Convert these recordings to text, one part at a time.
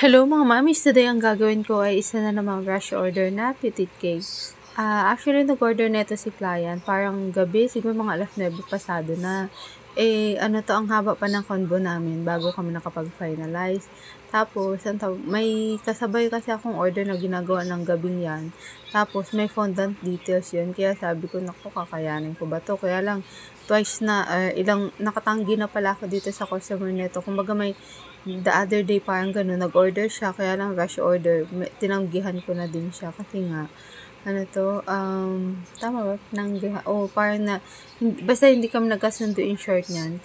Hello mga mamis, today ang gagawin ko ay isa na namang rush order na petite cake. Actually, nag-order neto si client, parang gabi, siguro mga alas 9 pasado na. Ang haba pa ng convo namin bago kami nakapag-finalize. Tapos, may kasabay kasi akong order na ginagawa ng gabing yan. Tapos, may fondant details yun. Kaya sabi ko, naku, kakayanin ko ba to? Kaya lang, twice na, nakatanggi na pala ako dito sa customer neto. Kumbaga the other day parang gano'n, nag-order siya, kaya lang rush order. Tinanggihan ko na din siya kasi nga, tama ba? Parang basta hindi kami nagkasundo in short niyan.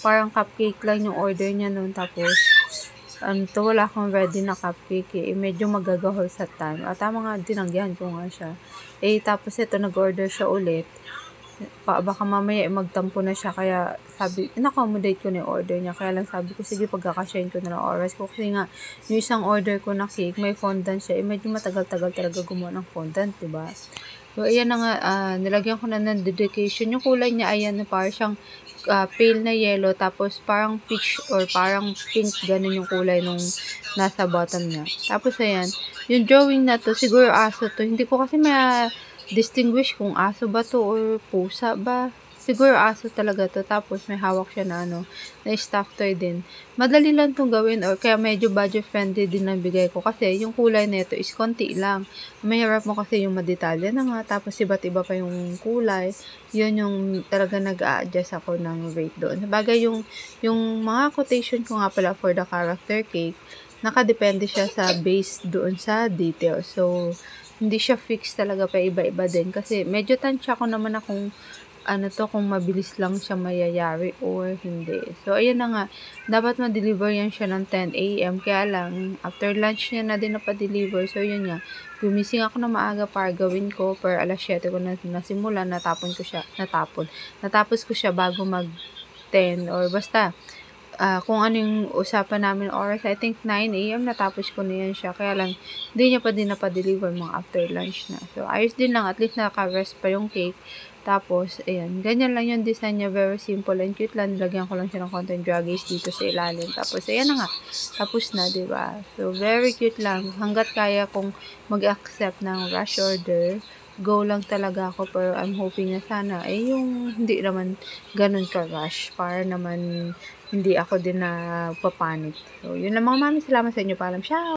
Parang cupcake lang yung order niya noon. Tapos, wala akong ready na cupcake medyo magagahol sa time. Tama nga, tinanggihan ko nga siya. Tapos ito, nag-order siya ulit. Baka mamaya magtampo na siya, kaya in-accommodate ko na yung order niya. Kaya lang sabi ko, sige, pagkakasyahin ko na lang oras ko. Kasi nga, yung isang order ko na cake, may fondant siya. Medyo matagal-tagal talaga gumawa ng fondant, diba? So, ayan na nga, nilagyan ko na ng dedication. Yung kulay niya, ayan, parang siyang pale na yellow, tapos parang peach or parang pink, ganun yung kulay nung nasa bottom niya. Tapos, ayan, yung drawing na to, siguro aso to. Hindi ko kasi distinguish kung aso ba to or pusa ba. Siguro aso talaga to. Tapos may hawak siya na stuffed toy din. Madali lang tong gawin, or kaya medyo budget friendly din ang bigay ko. Kasi yung kulay nito is konti lang. Mahirap mo kasi yung madetalya na nga. Tapos iba't iba pa yung kulay. Yun yung talaga nag-a-adjust ako ng rate doon. Sabagay yung mga quotation ko nga pala for the character cake, nakadepende siya sa base doon sa details. So, hindi siya fixed talaga, pa iba-iba din. Kasi medyo tansya ko naman akong kung mabilis lang siya mayayari or hindi. So, ayan na nga. Dapat ma-deliver yan siya ng 10 a.m. Kaya lang, after lunch niya na din napadeliver. So, yun nga. Gumising ako na maaga para gawin ko. Per alas 7 ko na nasimula. Natapos ko siya bago mag 10 or basta. Kung ano yung usapan namin oras, I think 9 a.m. natapos ko na yan siya. Kaya lang, hindi niya pa din napadeliver mga after lunch na. So, ayos din lang. At least naka-rest pa yung cake. Tapos, ayan. Ganyan lang yung design niya. Very simple and cute lang. Nilagyan ko lang siya ng content draggies dito sa ilalim. Tapos, ayan na nga. Tapos na, diba? So, very cute lang. Hanggat kaya kong mag-accept ng rush order, go lang talaga ako. Pero I'm hoping na sana yung hindi naman ganun ka-rush. Para naman hindi ako din na papanik. So, yun lang mga mami. Salamat sa inyo. Paalam. Ciao!